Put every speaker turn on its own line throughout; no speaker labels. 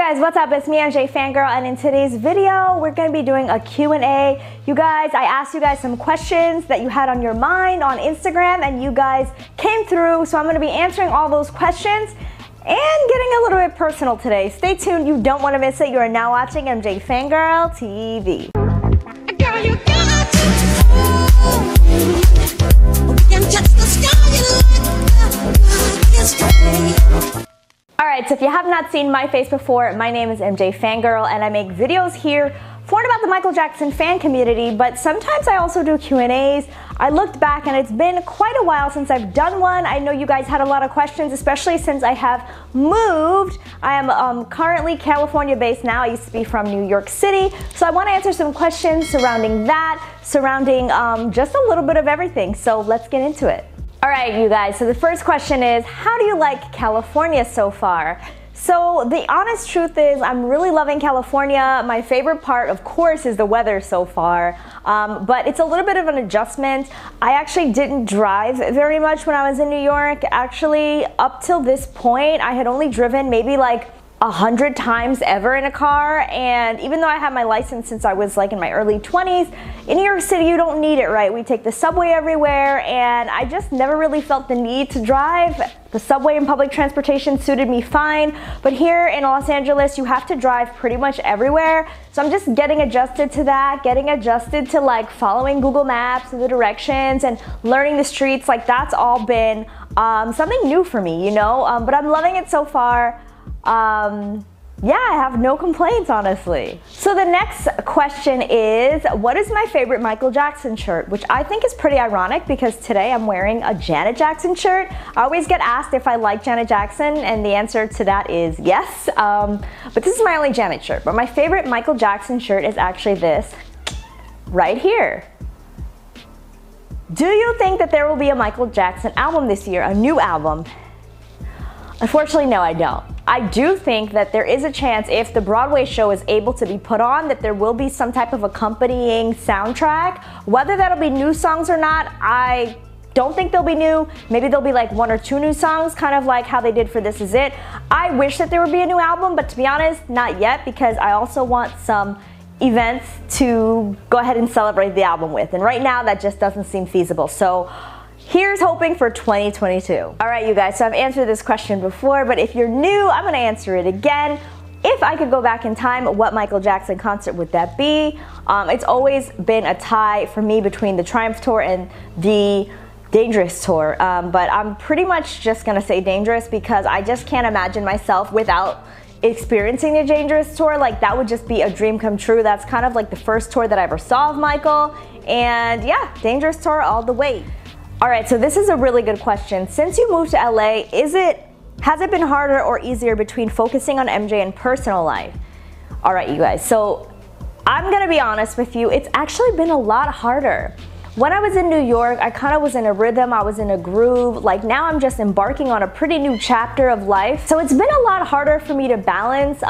guys, what's up? It's me, Mjfangirl, and in today's video, we're going to be doing a Q&A. You guys, I asked you guys some questions that you had on your mind on Instagram, and you guys came through, so I'm going to be answering all those questions and getting a little bit personal today. Stay tuned, you don't want to miss it. You are now watching Mjfangirl TV.
Girl, you got to we can touch the sky,
Alright, so if you have not seen my face before, my name is Mjfangirl, and I make videos here for and about the Michael Jackson fan community, but sometimes I also do Q&As. I looked back and it's been quite a while since I've done one. I know you guys had a lot of questions, especially since I have moved. I am currently California based now. I used to be from New York City, so I want to answer some questions surrounding that, surrounding just a little bit of everything, so let's get into it. Alright, you guys, so the first question is, how do you like California so far? So the honest truth is, I'm really loving California. My favorite part, of course, is the weather so far, but it's a little bit of an adjustment. I actually didn't drive very much when I was in New York. Actually, up till this point, I had only driven maybe like 100 times ever in a car, and even though I had my license since I was like in my early 20s, in New York City you don't need it, right? We take the subway everywhere, and I just never really felt the need to drive. The subway and public transportation suited me fine, but here in Los Angeles you have to drive pretty much everywhere, so I'm just getting adjusted to that, getting adjusted to like following Google Maps and the directions and learning the streets. Like that's all been something new for me, you know, but I'm loving it so far. Yeah, I have no complaints, honestly. So the next question is, what is my favorite Michael Jackson shirt? Which I think is pretty ironic because today I'm wearing a Janet Jackson shirt. I always get asked if I like Janet Jackson, and the answer to that is yes. But this is my only Janet shirt. But my favorite Michael Jackson shirt is actually this right here. Do you think that there will be a Michael Jackson album this year, a new album? Unfortunately, no, I don't. I do think that there is a chance, if the Broadway show is able to be put on, that there will be some type of accompanying soundtrack. Whether that'll be new songs or not, I don't think they'll be new. Maybe there'll be like 1 or 2 new songs, kind of like how they did for This Is It. I wish that there would be a new album, but to be honest, not yet, because I also want some events to go ahead and celebrate the album with. And right now, that just doesn't seem feasible. So here's hoping for 2022. All right, you guys, so I've answered this question before, but if you're new, I'm gonna answer it again. If I could go back in time, what Michael Jackson concert would that be? It's always been a tie for me between the Triumph Tour and the Dangerous Tour, but I'm pretty much just gonna say Dangerous because I just can't imagine myself without experiencing the Dangerous Tour. Like that would just be a dream come true. That's kind of like the first tour that I ever saw of Michael, and yeah, Dangerous Tour all the way. Alright, so this is a really good question. Since you moved to LA, has it been harder or easier between focusing on MJ and personal life? Alright, you guys, so I'm gonna be honest with you, it's actually been a lot harder. When I was in New York, I kind of was in a rhythm, I was in a groove. Like now I'm just embarking on a pretty new chapter of life. So it's been a lot harder for me to balance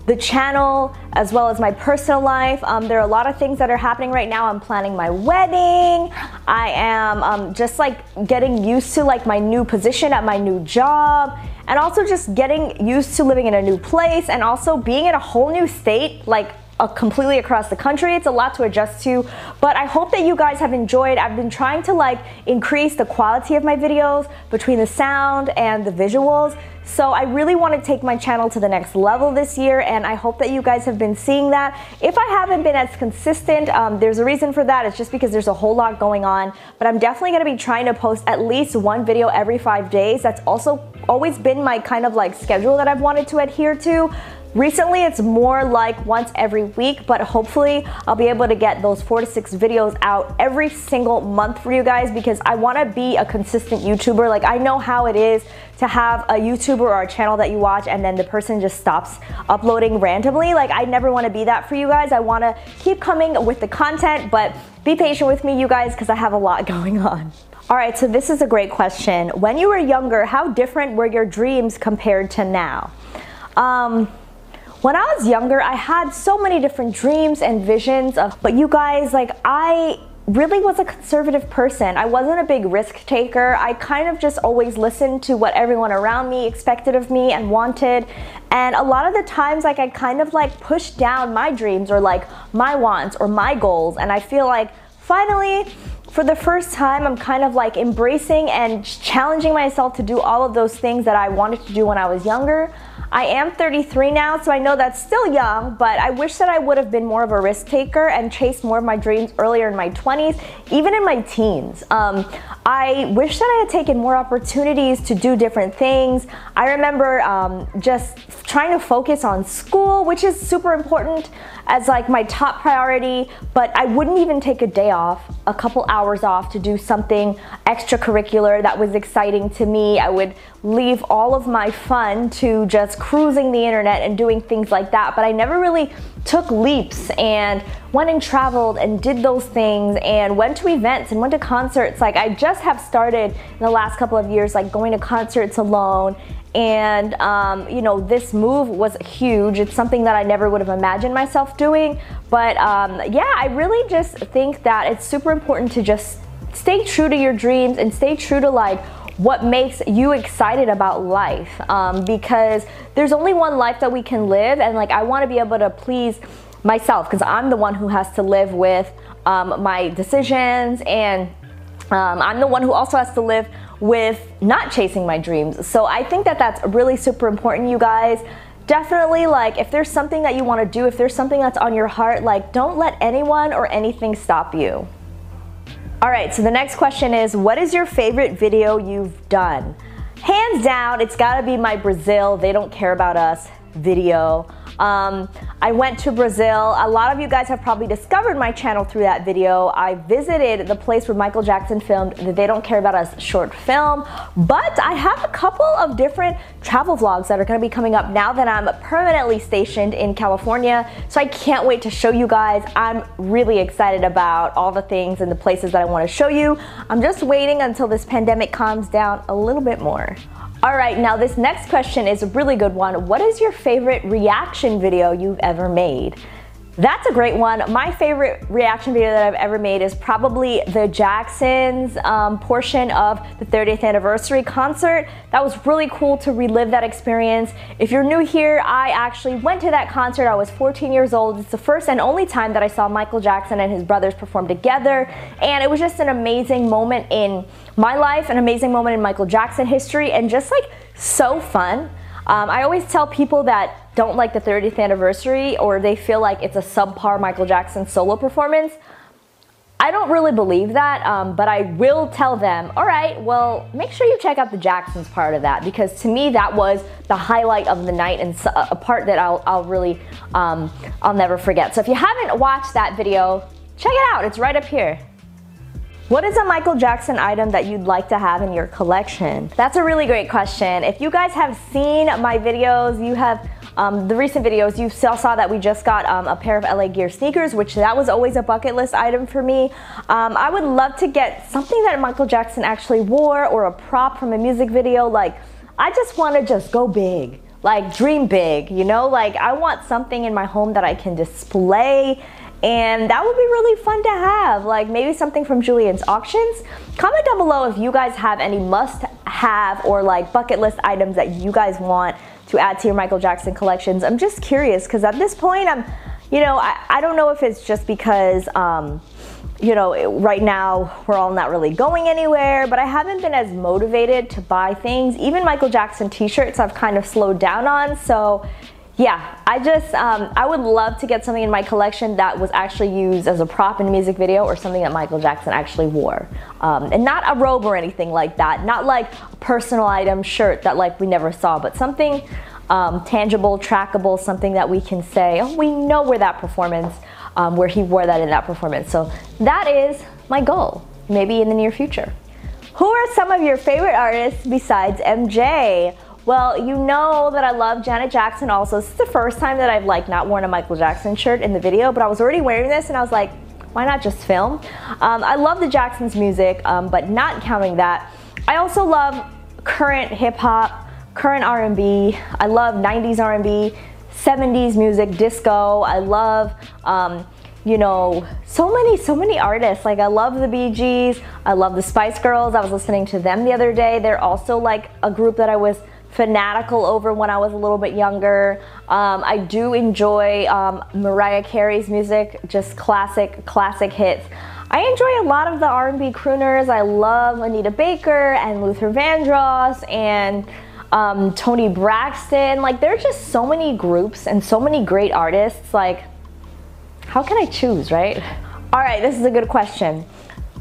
the channel as well as my personal life. There are a lot of things that are happening right now. I'm planning my wedding. I am just like getting used to like my new position at my new job, and also just getting used to living in a new place and also being in a whole new state, like completely across the country. It's a lot to adjust to, but I hope that you guys have enjoyed. I've been trying to like increase the quality of my videos between the sound and the visuals. So I really want to take my channel to the next level this year, and I hope that you guys have been seeing that. If I haven't been as consistent, there's a reason for that. It's just because there's a whole lot going on, but I'm definitely going to be trying to post at least 1 video every 5 days. That's also always been my kind of like schedule that I've wanted to adhere to. Recently, it's more like once every week, but hopefully I'll be able to get those 4 to 6 videos out every single month for you guys, because I want to be a consistent YouTuber. Like I know how it is to have a YouTuber or a channel that you watch and then the person just stops uploading randomly. Like I never want to be that for you guys. I want to keep coming with the content, but be patient with me, you guys, because I have a lot going on. Alright, so this is a great question. When you were younger, how different were your dreams compared to now? When I was younger, I had so many different dreams and visions of, but you guys, like I really was a conservative person. I wasn't a big risk taker. I kind of just always listened to what everyone around me expected of me and wanted. And a lot of the times, like, I kind of like pushed down my dreams or like my wants or my goals. And I feel like finally, for the first time, I'm kind of like embracing and challenging myself to do all of those things that I wanted to do when I was younger. I am 33 now, so I know that's still young, but I wish that I would have been more of a risk taker and chased more of my dreams earlier in my 20s, even in my teens. I wish that I had taken more opportunities to do different things. I remember just trying to focus on school, which is super important, as like my top priority, but I wouldn't even take a day off, a couple hours off to do something extracurricular that was exciting to me. I would leave all of my fun to just cruising the internet and doing things like that, but I never really took leaps and went and traveled and did those things and went to events and went to concerts. Like, I just have started in the last couple of years, like going to concerts alone. And you know, this move was huge. It's something that I never would have imagined myself doing. But yeah, I really just think that it's super important to just stay true to your dreams and stay true to like what makes you excited about life, because there's only one life that we can live, and like I want to be able to please myself, because I'm the one who has to live with my decisions, and I'm the one who also has to live with not chasing my dreams. So I think that that's really super important, you guys. Definitely, like, if there's something that you want to do, if there's something that's on your heart, like, don't let anyone or anything stop you. All right, so the next question is, what is your favorite video you've done? Hands down, it's gotta be my Brazil, They Don't Care About Us video. I went to Brazil. A lot of you guys have probably discovered my channel through that video. I visited the place where Michael Jackson filmed the They Don't Care About Us short film, but I have a couple of different travel vlogs that are gonna be coming up now that I'm permanently stationed in California, so I can't wait to show you guys. I'm really excited about all the things and the places that I wanna show you. I'm just waiting until this pandemic calms down a little bit more. All right, now this next question is a really good one. What is your favorite reaction video you've ever made? That's a great one. My favorite reaction video that I've ever made is probably the Jacksons portion of the 30th anniversary concert. That was really cool to relive that experience. If you're new here, I actually went to that concert. I was 14 years old. It's the first and only time that I saw Michael Jackson and his brothers perform together, and it was just an amazing moment in my life, an amazing moment in Michael Jackson history, and just like so fun. I always tell people that don't like the 30th anniversary, or they feel like it's a subpar Michael Jackson solo performance. I don't really believe that, but I will tell them, all right, well, make sure you check out the Jacksons part of that, because to me that was the highlight of the night and a part that I'll really, I'll never forget. So if you haven't watched that video, check it out, it's right up here. What is a Michael Jackson item that you'd like to have in your collection? That's a really great question. If you guys have seen my videos, you have the recent videos, you saw that we just got a pair of LA Gear sneakers, which that was always a bucket list item for me. I would love to get something that Michael Jackson actually wore, or a prop from a music video. Like, I just want to just go big, like dream big, you know? Like, I want something in my home that I can display, and that would be really fun to have. Like maybe something from Julian's Auctions. Comment down below if you guys have any must-have or like bucket list items that you guys want to add to your Michael Jackson collections. I'm just curious, because at this point I don't know if it's just because right now we're all not really going anywhere, but I haven't been as motivated to buy things. Even Michael Jackson t-shirts I've kind of slowed down on. So yeah, I would love to get something in my collection that was actually used as a prop in a music video, or something that Michael Jackson actually wore. And not a robe or anything like that. Not like a personal item shirt that like we never saw, but something tangible, trackable, something that we can say, oh, we know where that performance, where he wore that in that performance. So that is my goal, maybe in the near future. Who are some of your favorite artists besides MJ? Well, you know that I love Janet Jackson also. This is the first time that I've like not worn a Michael Jackson shirt in the video, but I was already wearing this and I was like, why not just film? I love the Jacksons' music, but not counting that, I also love current hip hop, current R&B. I love 90s R&B, 70s music, disco. I love you know, so many artists. Like I love the Bee Gees, I love the Spice Girls. I was listening to them the other day. They're also like a group that I was fanatical over when I was a little bit younger. I do enjoy Mariah Carey's music, just classic hits. I enjoy a lot of the R&B crooners. I love Anita Baker and Luther Vandross and Toni Braxton. Like there are just so many groups and so many great artists. Like, how can I choose, right? All right, this is a good question.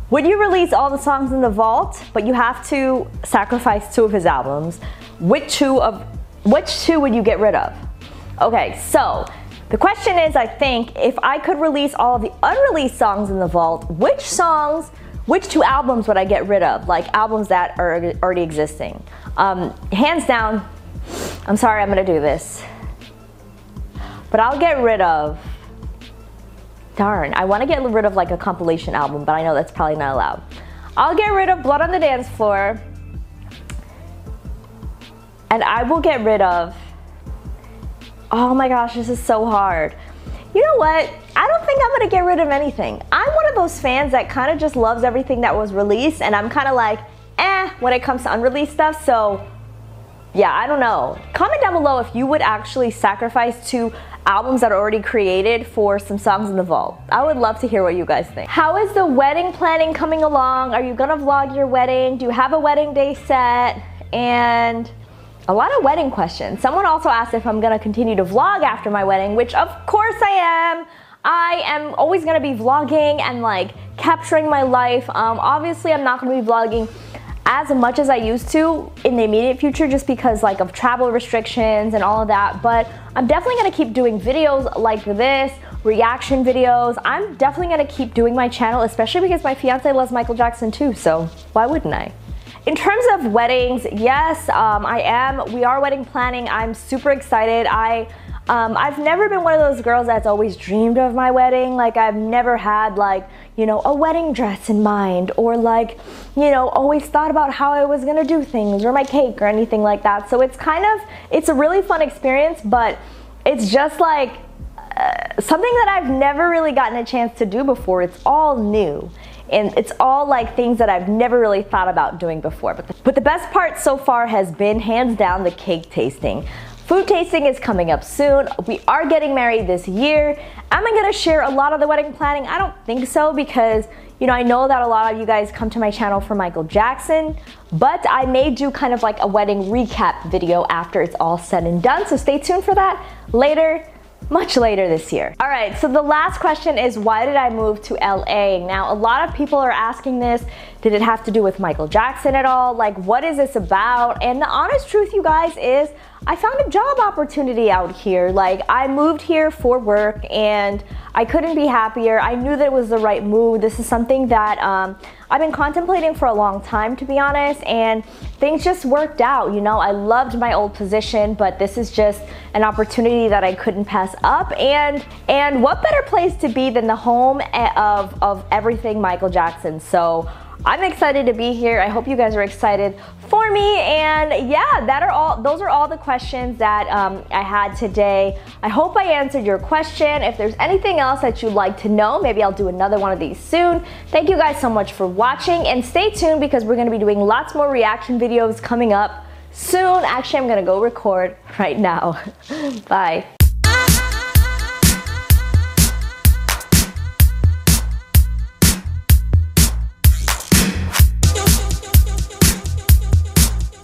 Would you release all the songs in the vault, but you have to sacrifice 2 of his albums? Which two would you get rid of? Okay, so the question is, I think, if I could release all of the unreleased songs in the vault, which 2 albums would I get rid of? Like albums that are already existing. Hands down, I'm sorry I'm gonna do this, but I'll get rid of, darn, I wanna get rid of like a compilation album, but I know that's probably not allowed. I'll get rid of Blood on the Dance Floor, and I will get rid of, oh my gosh, this is so hard. You know what? I don't think I'm gonna get rid of anything. I'm one of those fans that kind of just loves everything that was released, and I'm kind of like, when it comes to unreleased stuff, so yeah, I don't know. Comment down below if you would actually sacrifice 2 albums that are already created for some songs in the vault. I would love to hear what you guys think. How is the wedding planning coming along? Are you gonna vlog your wedding? Do you have a wedding day set? And a lot of wedding questions. Someone also asked if I'm gonna continue to vlog after my wedding, which of course I am. I am always gonna be vlogging and like capturing my life. Obviously I'm not gonna be vlogging as much as I used to in the immediate future just because like of travel restrictions and all of that, but I'm definitely gonna keep doing videos like this, reaction videos. I'm definitely gonna keep doing my channel, especially because my fiance loves Michael Jackson too, so why wouldn't I? In terms of weddings, yes, we are wedding planning. I'm super excited. I've never been one of those girls that's always dreamed of my wedding. Like I've never had like, you know, a wedding dress in mind, or like, you know, always thought about how I was gonna do things or my cake or anything like that. So it's a really fun experience, but it's just like something that I've never really gotten a chance to do before. It's all new. And it's all like things that I've never really thought about doing before. But the best part so far has been hands down the cake tasting. Food tasting is coming up soon. We are getting married this year. Am I gonna share a lot of the wedding planning? I don't think so, because you know, I know that a lot of you guys come to my channel for Michael Jackson, but I may do kind of like a wedding recap video after it's all said and done. So stay tuned for that later. Much later this year. All right, so the last question is, why did I move to LA? Now, a lot of people are asking this. Did it have to do with Michael Jackson at all? Like, what is this about? And the honest truth, you guys, is I found a job opportunity out here. Like, I moved here for work and I couldn't be happier. I knew that it was the right move. This is something that I've been contemplating for a long time, to be honest, and things just worked out. You know, I loved my old position, but this is just an opportunity that I couldn't pass up. And what better place to be than the home of everything Michael Jackson? So I'm excited to be here. I hope you guys are excited for me. And yeah, those are all the questions that I had today. I hope I answered your question. If there's anything else that you'd like to know, maybe I'll do another one of these soon. Thank you guys so much for watching, and stay tuned because we're gonna be doing lots more reaction videos coming up soon. Actually, I'm gonna go record right now. Bye.